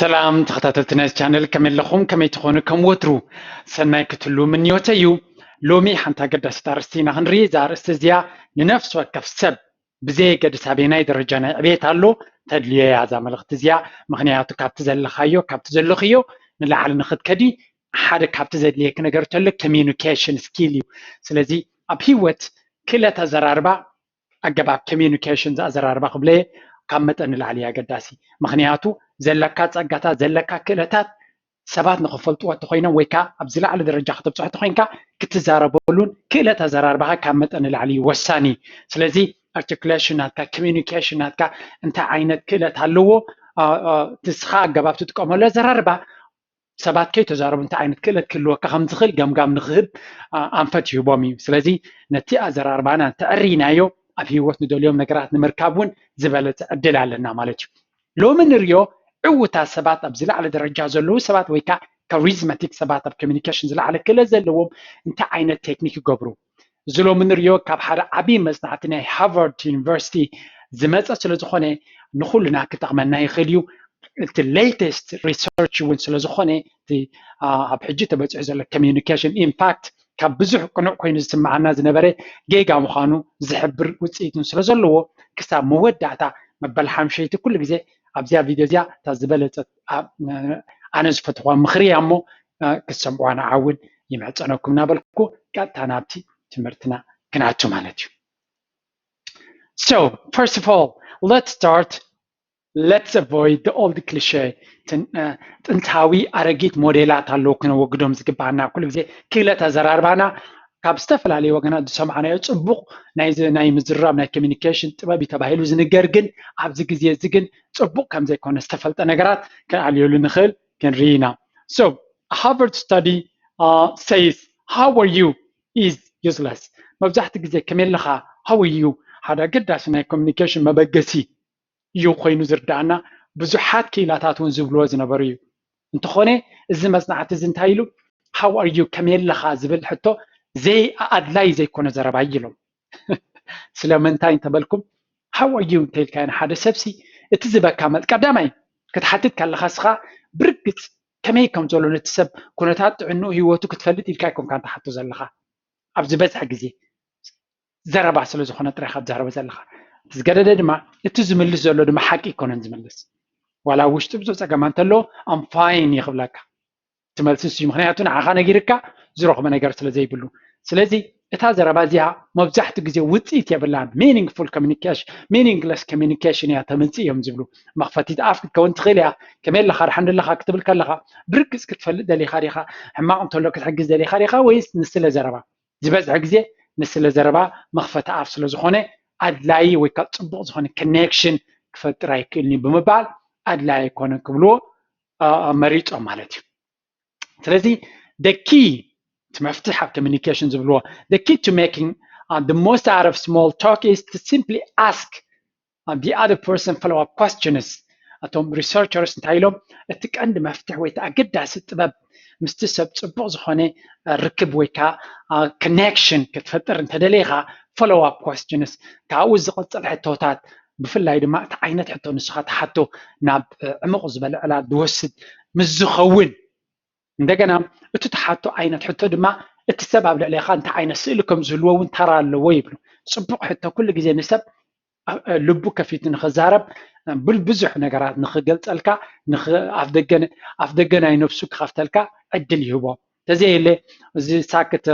سلام تخطاتلتنا الشانل كمل لكم كما تكونوا كم وترو سناي كتلو من يوتيو لومي حنتا قد استارستينا هنري زار استزيا لنفس وكف سب بزي قد سابيناي درجانا عبيت هالو تدليه يا زامل اختزيا مغنياتو كابت زلخايو كابت زلخيو نلعال نخد كدي حاد كابت زليه كنقر تلك communication skill يو سلازي أبهيوت كلت أزراربا أجابا communication أزراربا قبله كمت أن العليا قداسي مغنياتو زلكا ጸጋታት زلكا ክእለታት ሰባት ንኽፈልጡ ተኾይና ወይ ካ ኣብ ዝላዕለ ደረጃ ክትብፅሑ ተኾይንካ ክትዛረበሉን ክእለት ኣዘራርባኻ ካብ መጠን ንላዕሊ ወሳኒ ስለዚ articulation ናትካ communication ናትካ እንታይ ዓይነት ክእለት ኣለዎ ትስኻ ኣገባብ ትጥቀመሉ ኣዘራርባ ሰባት ከይተዛረቡ እንታይ ዓይነት ክእለት ክህልወካ ከም ዝኽእል ገምጋም ንኽህብ ኣንፈት ይህቦም እዩ ስለዚ ነቲ ኣዘራርባና ተዕሪናዮ ኣብ ሂወት ንደልዮም ነገራት ንምርካብ እውን ዝበለፀ ዕድል ኣለና ማለት እዩ ሎሚ ንሪኦ ዕውታ ሰባት ኣብ ዝላዕለ ደረጃ ዘለዉ ሰባት ወይ ካ ካሪዝማቲክ ሰባት ኣብ ኮሚኒኬሽን ዝላዕለ ክእለት ዘለዎም እንታይ ዓይነት ቴክኒክ ይገብሩ እዚ ሎሚ ንሪኦ ካብ ሓደ ዓብዪ መፅናዕቲ ናይ ሃርቫርድ ዩኒቨርሲቲ ዝመፀ ስለ ዝኾነ ንኩልና ክጠቕመና ይኽእል እዩ እቲ ሌተስት ሪሰርች እውን ስለ ዝኾነ ኣብ ሕጂ ተበፂሑ ዘሎ ኮሚኒኬሽን ኢምፓክት ካብ ብዙሕ ቅኑዕ ኮይኑ ዝስማዓና ዝነበረ ጌጋ ምዃኑ ዝሕብር ውፅኢትን ስለ ዘለዎ ክሳብ መወዳእታ መበል ሓምሸይቲ ኩሉ ግዜ ኣብዚያ ቪድዮ እዚኣ እታ ዝበለፀት ኣነ ዝፈትዋ ምኽሪ እያ እሞ ክትሰምዕዋ ንዓውን ይምዕፀነኩም እናበልኩ ቀጥታ ናብቲ ትምህርትና ክናቱ ማለት እዩ So first of all let's avoid the old cliche ጥንታዊ ኣረጊት ሞዴላት ኣለዉ ክነወግዶም ዝግባአና ኩሉ ግዜ ክእለት ኣዘራርባና ካብ ዝተፈላለዩ ወገናት ዝሰማዕናዮ ፅቡቕ ናይ ምዝራብ ናይ ኮሚኒኬሽን ጥበብ ተባሂሉ ዝንገር ግን ኣብዚ ግዜ እዚ ግን ፅቡቕ ከም ዘይኮነ ዝተፈልጠ ነገራት ክንዓልየሉ ንኽእል ክንርኢ ኢና So a Harvard study says how are you is useless መብዛሕትኡ ግዜ ከመለኻ how are you ሓደ ኣገዳሲ ናይ ኮሚኒኬሽን መበገሲ እዩ ኮይኑ ዝርዳእና ብዙሓት ክኢላታት እውን ዝብልዎ ዝነበሩ እዩ እንተኾነ እዚ መፅናዕቲ እዚ እንታይ ኢሉ how are you ከመለኻ ዝብል ሕቶ ዘይ ኣድላይ ዘይኮነ ዘረባ ኢሎም ስለምንታይ እንተበልኩም how are you እንተኢልካ ሓደ ሰብሲ እቲ ዝበካ ቀዳማይ ክትሓትት ከለኻ ስኻ ብርግፅ ከመይ ከም ዘሎ ነቲ ሰብ ኩነታት ጥዕንኡ ሂወቱ ክትፈልጥ ኢልካ ኢልካ ትሓቱ ዘለኻ ኣብ ዝበዝሐ ግዜ ዘረባ ስለ ዝኾነ ጥራይካ ትዛረበ ዘለኻ ዝገደደ ድማ እቲ ዝምልስ ዘሎ ድማ ሓቂ ይኮነን ዝምልስ ዋላ ውሽጢ ብዙሕ ፀገማ እንተሎ I'm fine ይኽብለካ ትመልስ እዩ ምክንያቱ ንዓኻ ነጊርካ ዝረኽቦ ነገር ስለ ዘይብሉ ስለዚ እታ ዘረባ እዚኣ መብዛሕትኡ ግዜ ውፅኢት የብላን meaningless communication እያ ተመፅእ እዮም ዝብሉ መኽፈቲት ኣፍ ክትከውን ትኽእል እያ ከመይ ኣለኻ ድሓን ኣለኻ ክትብል ከለኻ ብርግፅ ክትፈልጥ ደሊኻ ዲኻ ሕማቕ እንተሎ ክትሕግዝ ደሊኻ ዲኻ ወይስ ንስለ ዘረባ ዝበዝሐ ግዜ ንስለ ዘረባ መኽፈቲ ኣፍ ስለ ዝኾነ ኣድላይ ወይ ከዓ ፅቡቕ ዝኾነ ኮኔክሽን ክፈጥር ኣይክእልኒ ብምባል ኣድላይ ኣይኮነ ክብልዎ መሪፆም ማለት እዩ ስለዚ the key to መፍትሕ ኣብ communication ዝብልዎ the key to making the most out of small talk is to simply ask the other person follow-up questions ኣቶም researchers እንታይ ኢሎም እቲ ቀንዲ መፍትሕ ወይ ኣገዳሲ ጥበብ ምስቲ ሰብ ፅቡቕ ዝኾነ ርክብ ወይ ከዓ ኮኔክሽን ክትፈጥር እንተደለይኻ follow-up questions ካብኡ ዝቕፅል ሕቶታት ብፍላይ ድማ እቲ ዓይነት ሕቶ ንስኻ ተሓቶ ናብ ዕሙቕ ዝበለ ዕላል ዝወስድ ምስ ዝኸውን እንደገና እቲ ተሓቶ ዓይነት ሕቶ ድማ እቲ ሰብ ኣብ ልዕሊኻ እንታይ ዓይነት ስእሊ ከም ዝህልዎ እውን ተራ ኣለዎ ይብሉ ፅቡቕ ሕቶ ኩሉ ግዜ ንሰብ ልቡ ከፊቱ ንኽዛረብ ብዙሕ ነገራት ንኽገልፀልካ ኣፍ ደገ ናይ ነፍሱ ክኸፍተልካ ዕድል ይህቦ ተዘይለ እዚ ሳክት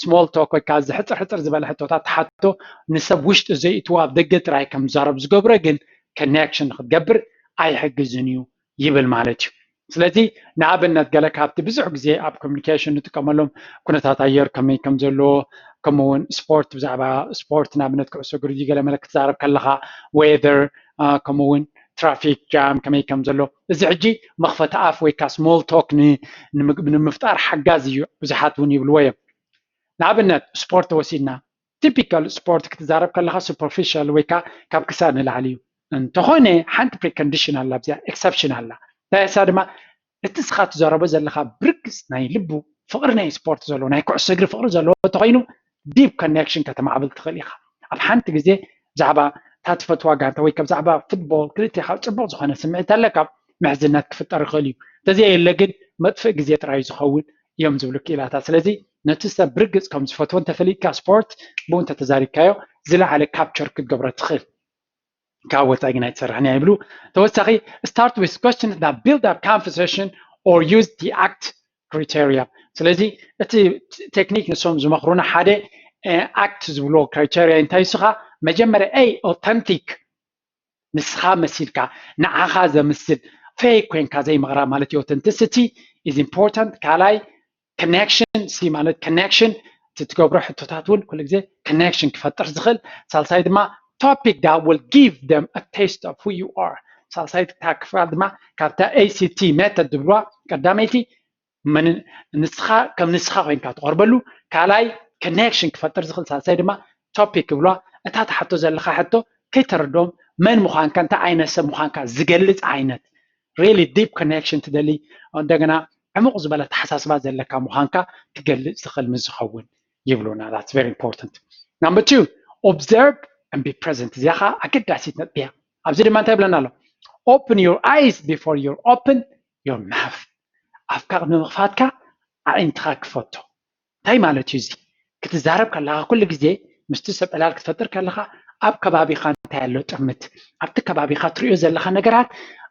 ስሞል ቶክ ወይ ከዓ ሕፅር ዝበለ ሕቶታት ተሓቶ ንሰብ ውሽጢ ዘይእትዎ ኣብ ደገ ጥራይ ከም ዝዛረብ ዝገብሮ ግን ኮኔክሽን ንክትገብር ኣይሕግዝን እዩ ይብል ማለት እዩ ስለዚ ንኣብነት ገለ ካብቲ ብዙሕ ግዜ ኣብ ኮሚኒኬሽን ንጥቀመሎም ኩነታት ኣየር ከመይ ከም ዘለዎ ከምኡውን ስፖርት ብዛዕባ ስፖርት ንኣብነት ኩዕሶ እግሪ ገለ መለ ክትዛረብ ከለኻ ዌዘር ከምኡውን ትራፊክ ጃም ከመይ ከም ዘሎ እዚ ሕጂ መኽፈቲ ኣፍ ወይ ከዓ ስሞል ቶክ ንምፍጣር ሓጋዝ እዩ ብዙሓት እውን ይብልዎ እዮም ንኣብነት ስፖርት ወሲድና ቲፒካል ስፖርት ክትዛረብ ከለኻ ሱፐርፊሻል ወይ ከዓ ካብ ክሳድ ንላዕሊ እዩ እንተኾነ ሓንቲ ፕሪኮንዲሽን ኣላ ብዚኣ ኤክሰፕሽን ኣላ ታይሳ ድማ እቲ ስኻ ትዛረቦ ዘለኻ ብርግፅ ናይ ልቡ ፍቕሪ ናይ ስፖርት ዘለዎ ናይ ኩዕሶ እግሪ ፍቕሪ ዘለዎ እንተኾይኑ ዲፕ ኮኔክሽን ከተማዕብል ትኽእል ኢኻ ኣብ ሓንቲ ግዜ ብዛዕባ ታትፈትዋ ጋንታ ወይ ካብ ብዛዕባ ፉትቦል ክልቲኻ ፅቡቕ ዝኾነ ስምዒት ኣለካ معزنات كفتر خليو تزي يلقن مدفع جزية رأي زخون يوم زبلك إلى تسلزي نتسا برجس كم فتوان تفلي كسبورت بون تتزاري كايو زلا على كابتشر كتجبر تخيل كاوت أجنايت سرحني يبلو توسخي start with questions that build up conversation or use the act criteria سلزي أتي تكنيك نسوم زمخرونا حدا act زبلو criteria انتاي سخا مجمرة أي authentic نسخة مسيلكا نعاها زمسل fake وين كازي مغرا مالتي authenticity is important كالاي connection سي مالت connection تتقبر حتوتاتون كل جزء connection كفتر زخل سالسايد ما topic that will give them a taste of who you are سالسايد تاكفاد ما كابتا ACT method دبوا قداميتي من نسخة كم نسخة وين كاتقربلو كالاي connection كفتر زخل سالسايد ما topic بلوا أتات حتو زلخا حتو كي تردوم من مخان كان تا عينة سب مخان كان زجلت عينة really deep connection تدلي عندنا عمق زبالة حساسبات زلكا مخان كا تجلت زخل مزخون يبلونا that's very important. Number 2 observe and be present زيخا أكيد داسيت نتبيها أبزيد ما تبلنا له open your eyes before you open your mouth أفكار من مخفاتك عينتك فوتو تاي مالتي زي كتزارب كلها كل جزء مستسب على كتفتر كلها أب كبابي خان تعلو تمت أبت كبابي خاطريو زلخا نجرات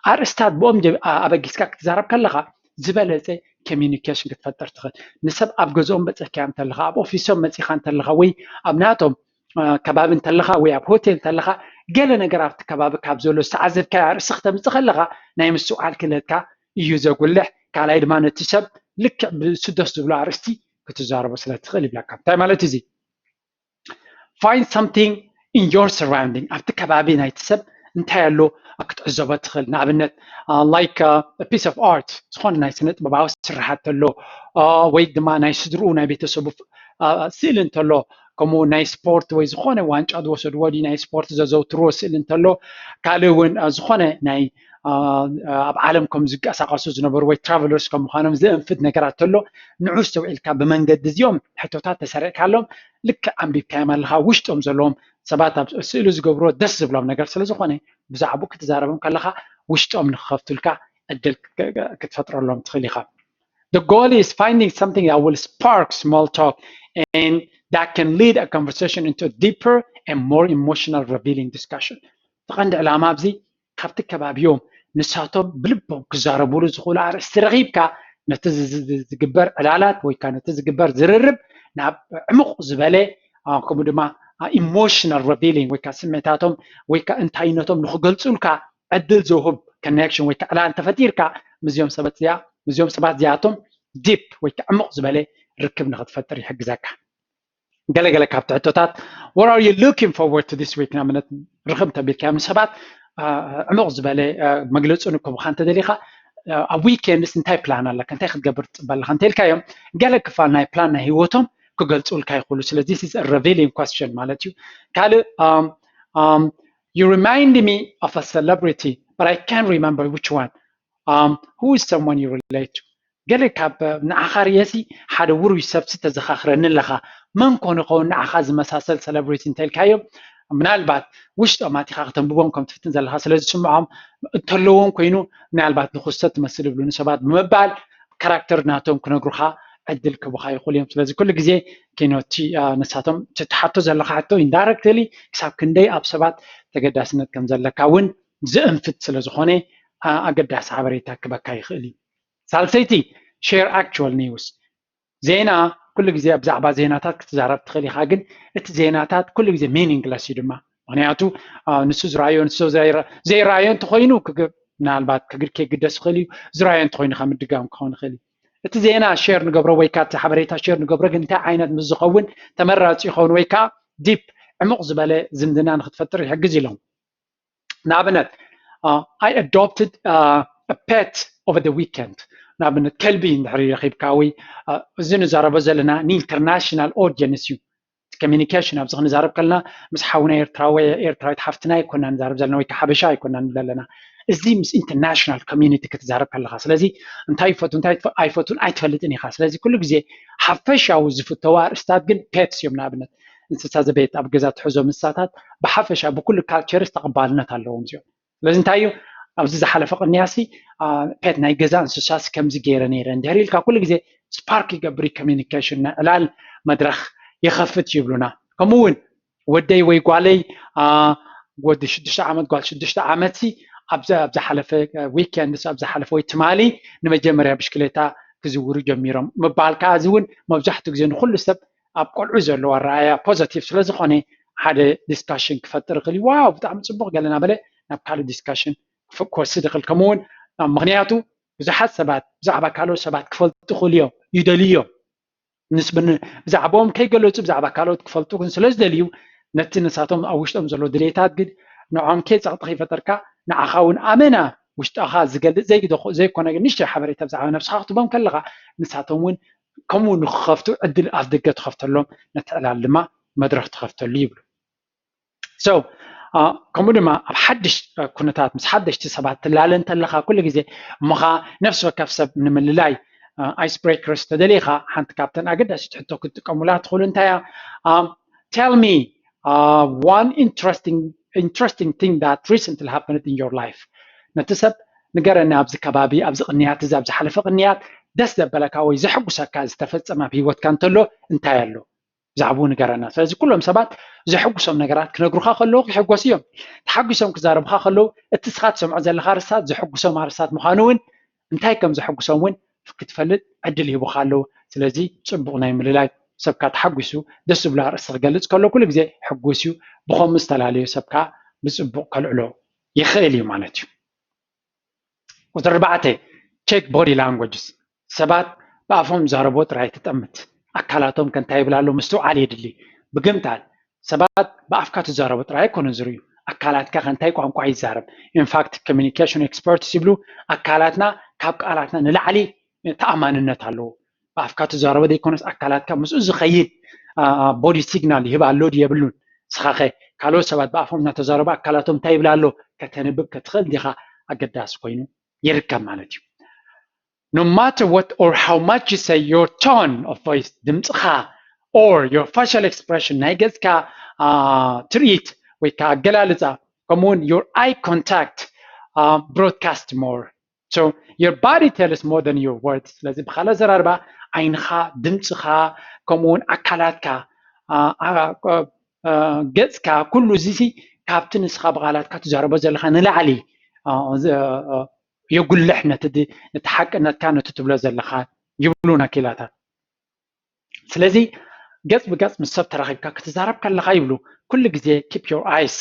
أرستاد بوم جب أبجيسكا كتزارب كلها زبالة communication كتفتر تخل نسب أب جزء بتحكي تلخا أب أوفيسهم متخان تلخا وي أبناتهم كباب تلخا وي أب هوتيل تلخا جل نجرات كباب كابزولو سعزب كارسختم تخلخا نايم السؤال كلها يوزا قوله كالا إدمان التسب لك بسدس دبلا أرستي كتزارب وصلة تخلي بلا كاب تاي مالتي زي find something in your surrounding أبت كبابي نايتسب انتهلو أكتعزبت تخل نعبنت like a piece of art سخون نايسنت بباو سرحات له ويد ما نايسدرو ناي بيتسبو سيلنت له كمو ناي سبورت وي زخونه وانش ادو سد ودي ناي سبورت زو ترو سيلنت له كالون زخونه ناي اب عالمكم زقاسقاسو زنبر وي ترافلرز كم خانم زنفت نغرات له نعوس توعلكا بمنجد زيوم حتوتات تسرق كالهم لك امبي كاملها وشتم زلوم سبات سيلو زغبرو دس بلوم نغر سلازخونه بزعبو كتزاربم كلها وشتم نخفتلكا ادل كتفطرلهم تخليخا. The goal is finding something that will spark small talk and that can lead a conversation into a deeper and more emotional revealing discussion. تقند علامة بزي خفتك كبابيوم نساتهم بلبهم كزاربولو زخولا عرس ترغيبكا نتزقبر علالات ويكا نتزقبر زررب ناب عمق زبالي كمودما emotional revealing ويكا سميتاتهم ويكا انتاينتهم نخقلتولكا عدل زوهب connection ويكا علان تفتيركا مزيوم سبت زيا مزيوم سبات زياتهم ديب ويكا عمق زبالي ركبنا خد فتر يحق زاكا قال كابتا عتوتات what are you looking forward to this week نعمل رخمت بالكامل سبات عمق زبالي مجلسونكم خانت دليخا a weekend انتاي بلان الله كنتاي خد قبرت بالخانتيل كايوم قال كفالنا بلان هيوتهم كقلتول كاي يقولوا سلا this is a revealing question مالتيو قال you remind me of a celebrity but I can't remember which one who is someone you relate to قال كاب نعخر يسي حدا ورو يسبت تزخخرن لها من كون قون نعخز مساسل celebrity انتاي كايوم من البعد وش طماتي خاطن بومكم تفتن زلها سلاز سمعهم تلوون كينو من البعد نخصت مسل بلون شباب مبال كاركتر ناتهم كنغروخا عدل كبخا يقوليهم سلاز كل جزء كينو تي نساتهم تتحطوا زلها حتى indirectly كسب كندي أبسبات تقداسنا كم زلها كون زنفت سلاز خوني أقداس عبريتا كبكاي خلي سالسيتي share actual news زينا كل جزء بزعبة زيناتات كتزارب تخلي خاجن زيناتات كل جزء meaningless يدما معناته نسوز رايون نسوز زي رايون تخوينو نالبات كجر كي قدس خلي زرايون تخوين خام الدقام كون خلي زينا شير نقبره ويكات حبريتها شير نقبره جنتا عينات مزخون تمرات يخون ويكا ديب عمق زبالة زمدنا نخد فترة يحجز لهم نابنت I adopted a pet over the weekend نابنت كلبي نحري رخيب كاوي زين زارب زلنا ني international audience communication أبزغ نزارب كلنا مسحونا إيرتراوي تحفتنا يكون نزارب زلنا ويك حبشة يكون نلنا إزدي مس international community كتزارب كلها خاص لذي انتاي فوتون أيتفلتني خاص لذي كل جزء حفشة وزف التوار استادقن pets يوم نابنت انسان بيت أبجزات حزو من الساتات بحفشة بكل culture استقبالنا تالهم زيو لازم تايو ኣብዚ ዝሓለፈ ቅንያሲ ፔት ናይ ገዛ እንስሳስ ከምዚ ገይረ ነይረ እንድሕር ኢልካ ኩሉ ግዜ ስፓርክ ይገብር ኮሚኒኬሽን ዕላል መድረኽ ይኸፍት ይብሉና ከምኡ እውን ወደይ ወይ ጓለይ ወዲ 6 ዓመት ጓል 6 ዓመት ኣብ ዝሓለፈ ዊኬንድ ኣብ ዝሓለፈ ወይ ትማሊ ንመጀመርያ ብሽክሌታ ክዝውሩ ጀሚሮም ምባልካ እዚ እውን መብዛሕትኡ ግዜ ንኩሉ ሰብ ኣብ ቆልዑ ዘለዎ ኣረኣያ ፖዚቲቭ ስለ ዝኾነ ሓደ ዲስካሽን ክፈጥር ይኽእል ዋው ብጣዕሚ ፅቡቅ ገለና በለ ናብ ካልእ ዲስካሽን ክወስድ ይኽእል ከምኡ እውን ምክንያቱ ብዙሓት ሰባት ብዛዕባ ካልኦት ሰባት ክፈልጡ ይኽእሉ እዮም ይደልዩ እዮም ብዛዕባኦም ከይገለፁ ብዛዕባ ካልኦት ክፈልጡ ግን ስለ ዝደልዩ ነቲ ንሳቶም ኣብ ውሽጦም ዘሎ ድሌታት ግን ንዖም ከይፀቕጥኺ ይፈጠርካ ንዓኻ እውን ኣመና ውሽጣኻ ዝገልፅ ዘይኮነ ግን ንሽተይ ሓበሬታ ብዛዕባ ነብስኻ ክትቦም ከለኻ ንሳቶም እውን ከምኡ ንክኸፍቱ ዕድል ኣፍ ደገ ትኸፍተሎም ነቲ ዕላል ድማ መድረኽ ትኸፍተሉ ይብሉ ከምኡ ድማ ኣብ ሓድሽ ኩነታት ምስ ሓደሽቲ ሰባት ትላለ እንተለኻ ኩሉ ግዜ እሞኻ ነፍሲ ወከፍ ሰብ ንምልላይ ice breakers ተደሊኻ ሓንቲ ካብተን ኣገዳሲት ሕቶ ክትጥቀሙላ ትኽእሉ እንታይ እያ tell me one interesting thing that recently happened in your life ነቲ ሰብ ንገረና ኣብዚ ከባቢ ኣብዚ ቅንያት እዚ ኣብዚ ሓለፈ ቅንያት ደስ ዘበለካ ወይ ዘሐጉሰካ ዝተፈፀመ ኣብ ሂወትካ እንተሎ እንታይ ኣሎ ብዛዕባኡ ንገረና ስለዚ ኩሎም ሰባት ዘሐጉሶም ነገራት ክነግሩኻ ከለዉ ክሕጎሱ እዮም ተሓጒሶም ክዛረቡኻ ከለዉ እቲ ስኻ ትሰምዖ ዘለኻ ርሳት ዘሐጉሶም ርሳት ምዃኑ እውን እንታይ ከም ዘሐጉሶም እውን ክትፈልጥ ዕድል ሂቡኻ ኣለዉ ስለዚ ፅቡቕ ናይ ምልላይ ሰብካ ተሓጒሱ ደስ ዝብላ ርእሲ ክገልፅ ከሎ ኩሉ ግዜ ሕጉስ እዩ ብኸምኡ ዝተፈላለዩ ሰብካ ብፅቡቕ ከልዕሎ ይኽእል እዩ ማለት እዩ ቁጥሪ 4 ቼክ ቦዲ ላንጉጅስ ሰባት ብኣፎም ዝዛረብዎ ጥራይ ትጠምት ኣካላቶም ከንታይ ይብላ ኣሎ ምስትውዓል የድሊ ብግምታል ሰባት ብኣፍካ ትዛረቡ ጥራይ ኣይኮነን ዝርዩ ኣካላትካ ከንታይ ቋንቋ ይዛረብ ኢንፋክት ኮሚኒኬሽን ኤክስፐርትስ ይብሉ ኣካላትና ካብ ቃላትና ንላዕሊ ተኣማንነት ኣለዎ ብኣፍካ ትዛረቡ ዘይኮነስ ኣካላትካ ምስኡ ዝኸይድ ቦዲ ሲግናል ይህብ ኣሎ የብሉን ስኻኸ ካልኦት ሰባት ብኣፎም እናተዛረቡ ኣካላቶም እንታይ ይብላ ኣሎ ከተንብብ ክትኽእል ዲኻ ኣገዳሲ ኮይኑ ይርከብ ማለት እዩ no matter what or how much you say your tone of voice ድምፅኻ or your facial expression ናይ ገፅካ ትርኢት ወይ ከዓ ኣገላልፃ ከምኡውን your eye contact broadcast more so your body tells more than your words ስለዚ ብካልእ ኣዘራርባ ዓይንኻ ድምፅኻ ከምኡውን ኣካላትካ ገፅካ ኩሉ እዚ ካብቲ ንስኻ ብቃላትካ ትዛረቦ ዘለኻ ንላዕሊ የጉልሕ ነቲ ሓቅነትካ ነቲ ትብሎ ዘለኻ ይብሉና ኪላታት ስለዚ ገፅ ብገፅ ምስ ሰብ ተራኺብካ ክትዛረብ ከለኻ ይብሉ ኩሉ ግዜ keep your eyes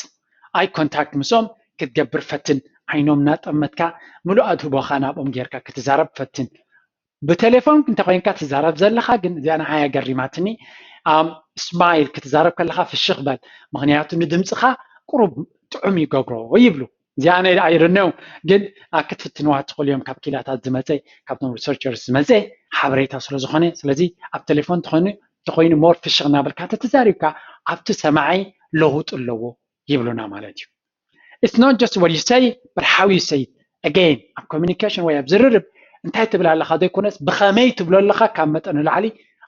eye contact ምስኦም ክትገብር ፈትን ዓይኖም እናጠመትካ ምሉኣት ህቦኻ ናብኦም ጌርካ ክትዛረብ ፈትን ብቴሌፎን እንተኮይንካ ትዛረብ ዘለኻ ግን እዚኣ ንዓይ ገሪማትኒ ስማይል ክትዛረብ ከለኻ ፍሽኽ በል ምክንያቱ ንድምፅኻ ቁሩብ ጥዑም ይገብሮ ይብሉ እዚኣ ናይ ኣይርነው ግን ክትፍትንዋ ትኽእሉ እዮም ካብ ኪላታት ዝመፀ ካብቶም ሪሰርቸርስ ዝመፀ ሓበሬታ ስለ ዝኾነ ስለዚ ኣብ ቴሌፎን ተኮይኑ ሞር ፍሽኽ እናበልካ ተዛሪብካ ኣብቲ ሰማዓይ ለውጥ ኣለዎ ይብሉና ማለት እዩ it's not just what you say but how you say it again ኣብ communication ወይ ኣብ ዝርርብ እንታይ ትብላ ኣለኻ ዘይኮነስ ብኸመይ ትብሎ ኣለኻ ካብ መጠን ንላዕሊ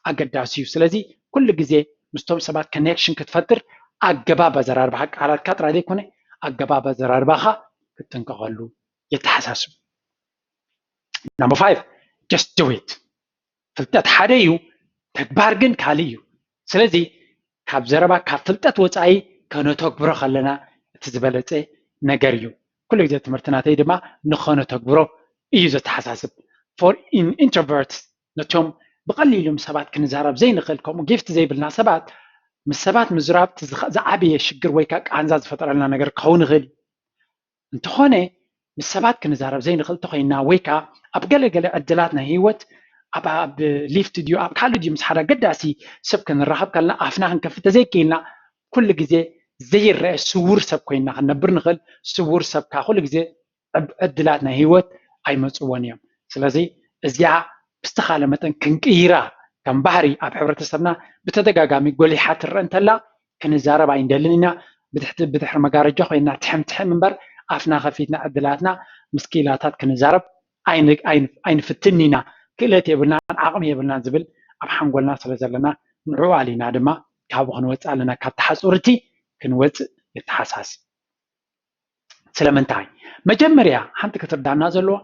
ኣገዳሲ እዩ ስለዚ ኩሉ ግዜ ምስቶም ሰባት ኮኔክሽን ክትፈጥር ኣገባብ ኣዘራርባኻ ቃላትካ ጥራይ ዘይኮነ ኣገባብ ኣዘራርባኻ ክትንቀቐሉ የተሓሳስብ number 5 just do it ፍልጠት ሓደ እዩ ተግባር ግን ካልእ እዩ ስለዚ ካብ ዘረባ ካብ ፍልጠት ወፃኢ ከነተግብሮ ከለና እቲ ዝበለፀ ነገር እዩ ኩሉ ግዜ ትምህርትናተይ ድማ ንኸነተግብሮ እዩ ዘተሓሳስብ for introverts ነቶም ብቐሊሉ ሰባት ክንዛረብ ዘይንኽእል ከምኡ ጊፍት ዘይብልና ሰባት ምስ ሰባት ምዝራብ ዝዓበየ ሽግር ወይ ከዓ ቃንዛ ዝፈጠረልና ነገር ክኸውን ይኽእል እንተኾነ ምስ ሰባት ክንዛረብ ዘይንኽእል ተኾይና ወይ ከዓ ኣብ ገለገለ ዕድላት ናይ ሂወት ኣብ ሊፍት ድዩ ኣብ ካልእ ድዩ ምስ ሓደ ኣገዳሲ ሰብ ክንራኸብ ከለና ኣፍና ክንከፍት ዘይክኢልና ኩሉ ግዜ ዘይረአ ስውር ሰብ ኮይና ክንነብር ንኽእል ስውር ሰብካ ኩሉ ግዜ ዕድላት ናይ ሂወት ኣይመፅዎን እዮም ስለዚ እዚኣ ብዝተኻለ መጠን ክንቅይራ ከም ባህሪ ኣብ ሕብረተሰብና ብተደጋጋሚ ጎሊሓ ትርአ እንተላ ክንዛረብ ኣይንደልን ኢና ብድሕሪ መጋረጃ ኮይና ትሕምትሕም እምበር ኣፍና ከፊትና ዕድላትና ምስኪላታት ክንዛረብ ኣይንፍትን ኢና ክእለት የብልናን ዓቕሚ የብልናን ዝብል ኣብ ሓንጎልና ስለ ዘለና ንዕኡ ኣሊና ድማ ካብኡ ክንወፅእ ኣለና ካብ ተሓፁርቲ ክንወፅእ የተሓሳስብ ስለምንታይ መጀመርያ ሓንቲ ክትርዳና ዘለዎ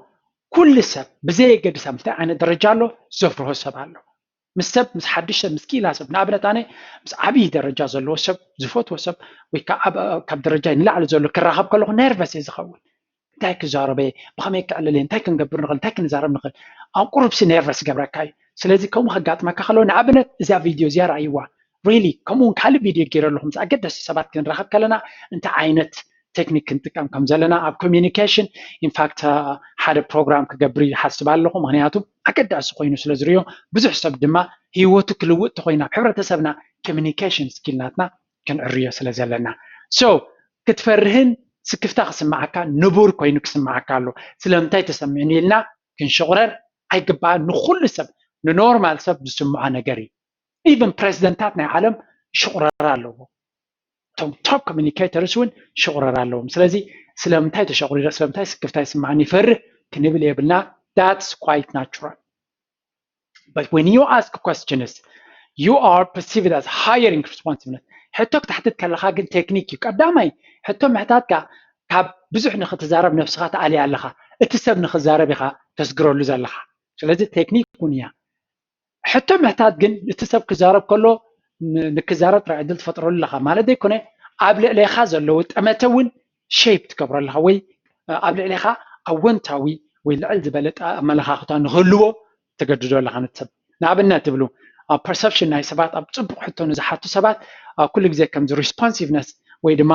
ኩሉ ሰብ ብዘይ ገድሳ ምንታይ ዓይነት ደረጃ ኣሎ ዘፍርሆ ሰብ ኣሎ ምስ ሰብ ምስ ሓድሽ ሰብ ምስ ኪላ ሰብ ንኣብነት ኣነ ምስ ዓብይ ደረጃ ዘለዎ ሰብ ዝፈትዎ ሰብ ወይ ካብ ደረጃ ንላዕሊ ዘሎ ክራኸብ ከለኹ ነርቨስ እየ ዝኸውን እንታይ ክዛረበ ብኸመይ ክዕልል እንታይ ክንገብር ንኽእል እንታይ ክንዛረብ ንኽእል ኣብ ቁርብሲ ነርቨስ ገብረካ እዩ ስለዚ ከምኡ ከጋጥመካ ከሎ ንኣብነት እዛ ቪድዮ እዚኣ ረኣይዋ really ከምኡ ካልእ ቪድዮ ገይረ ኣለኹ ምስ ኣገደስቲ ሰባት ክንራኸብ ከለና እንታይ ዓይነት ቴክኒክ ክንጥቀም ከም ዘለና ኣብ ኮሚኒኬሽን ኢንፋክት ሓደ ፕሮግራም ክገብር ይሓስብ ኣለኹ ምክንያቱ ኣገዳሲ ኮይኑ ስለ ዝርዮ ብዙሕ ሰብ ድማ ሂወቱ ክልውጥ ተኮይና ሕብረተሰብና ኮሚኒኬሽን ስኪልናትና ክንዕርዮ ስለ ዘለና ሶ ክትፈርህን ስክፍታ ክስማዓካ ንቡር ኮይኑ ክስማዓካ ኣሎ ስለምንታይ ተሰሚዕኒ ኢልና ክንሽቁረር ኣይግባእን ንኩሉ ሰብ ንኖርማል ሰብ ዝስምዖ ነገር እዩ ኢቨን ፕሬዚደንታት ናይ ዓለም ሽቁረራ ኣለዎ ቶፕ ኮሚኒኬተርስ እውን ሽቁረራ ኣለዎም ስለዚ ስለምንታይ ተሸቁሪረ ስለምንታይ ስክፍታ ይስማዓኒ ይፈርህ ክንብል የብልና that's quite natural but when you ask questions you are perceived as hiring responsibility ሕቶ ክትሕትት ከለካ ግን ቴክኒክ እዩ ቀዳማይ ሕቶ ምሕታትካ ካብ ብዙሕ ንኽትዛረብ ነፍስኻ ተኣልያ ኣለኻ እቲ ሰብ ንኽዛረብ ኢኻ ተስግረሉ ዘለኻ ስለዚ ቴክኒክ እውን እያ ሕቶ ምሕታት ግን እቲ ሰብ ክዛረብ ከሎ ንክዛረብ ጥራይ ዕድል ትፈጥረሉ ኣለኻ ማለት ዘይኮነ ኣብ ልዕሊኻ ዘለዎ ጠመተ እውን ሼፕ ትገብረለኻ ወይ ኣብ ልዕሊኻ ኣወንታዊ ወይ ልዕል ዝበለ ኣመለኻኽታ ንክህልዎ ተገድዶ ኣለኻ ነቲ ሰብ ንኣብነት ትብሉ perception ናይ ሰባት ኣብ ፅቡቅ ሕቶ ንዝሓቱ ሰባት ኩሉ ግዜ ከምዚ responsiveness ወይ ድማ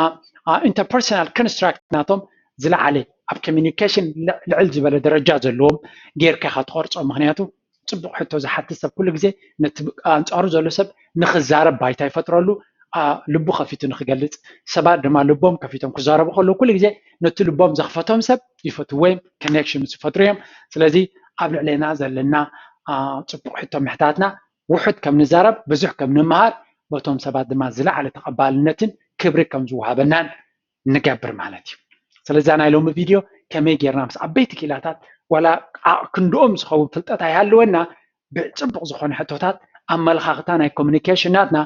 interpersonal construct ናቶም ዝለዓለ ኣብ ኮሚኒኬሽን ልዕል ዝበለ ደረጃ ዘለዎም ጌርካ ኢኻ ትቆርፆ ምክንያቱ ፅቡቅ ሕቶ ዝሓቲ ሰብ ኩሉ ግዜ ነቲ ኣንፃሩ ዘሎ ሰብ ንክዛረብ ባይታ ይፈጥረሉ ልቡ ከፊቱ ንክገልፅ ሰባት ድማ ልቦም ከፊቶም ክዛረቡ ከለዉ ኩሉ ግዜ ነቲ ልቦም ዘኽፈቶም ሰብ ይፈትዎ እዮም ኮኔክሽን ይፈጥሩ እዮም ስለዚ ኣብ ልዕሊና ዘለና ፅቡቅ ሕቶ ምሕታትና ውሑድ ከም ንዛረብ ብዙሕ ከም ንምሃር በቶም ሰባት ድማ ዝለዓለ ተቐባልነትን ክብሪ ከም ዝወሃበናን ንገብር ማለት እዩ ስለዚ ናይ ሎሚ ቪድዮ ከመይ ጌርና ምስ ዓበይቲ ኪላታት ዋላ ክንድኦም ዝኸውን ፍልጠት ኣይሃልወና ብፅቡቅ ዝኾነ ሕቶታት ኣመለኻኽታ ናይ ኮሚኒኬሽናትና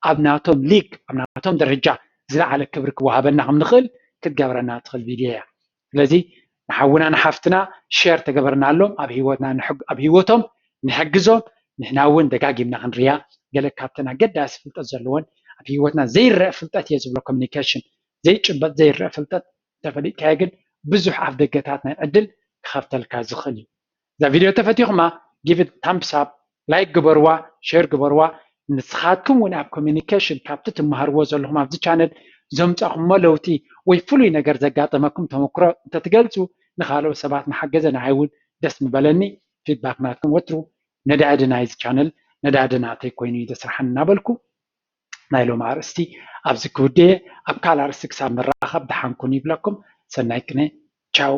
ኣብ ናቶም ሊግ ኣብ ናቶም ደረጃ ዝለዓለ ክብሪ ክወሃበና ከም ንኽእል ክትገብረና ትኽእል ቪድዮ እያ ስለዚ ንሓውና ንሓፍትና ሼር ተገበርናሎም ኣብ ሂወቶም ንሕግዞም ንሕና እውን ደጋጊምና ክንርያ ገለ ካብተን ኣገዳሲ ፍልጠት ዘለዎን ኣብ ሂወትና ዘይርአ ፍልጠት እየ ዝብሎ ኮሚኒኬሽን ዘይጭበጥ ዘይርአ ፍልጠት ተፈሊጥካዮ ግን ብዙሕ ኣፍ ደገታት ናይ ዕድል ክኸፍተልካ ዝኽእል እዩ እዛ ቪድዮ ተፈቲኹማ give it thumbs up ላይክ ግበርዋ ሼር ግበርዋ ንስኻትኩም እውን ኣብ ኮሚኒኬሽን ካብቲ ትመሃርዎ ዘለኹም ኣብዚ ቻነል ዘምፃኹሞ ለውጢ ወይ ፍሉይ ነገር ዘጋጠመኩም ተመክሮ እንተትገልፁ ንካልኦት ሰባት ንሓገዘ ንዓይ እውን ደስ ምበለኒ ፊድባክ ናትኩም ወትሩ ነዳዲ ናይዚ ቻነል ነዳዲ ናተይ ኮይኑ ዘስራሕን እናበልኩ ናይ ሎሚ ኣርእስቲ ኣብዚ ክውድየ ኣብ ካልእ ኣርእስቲ ክሳብ ንራኸብ ድሓንኩን ይብለኩም ሰናይ ቅነ ቻው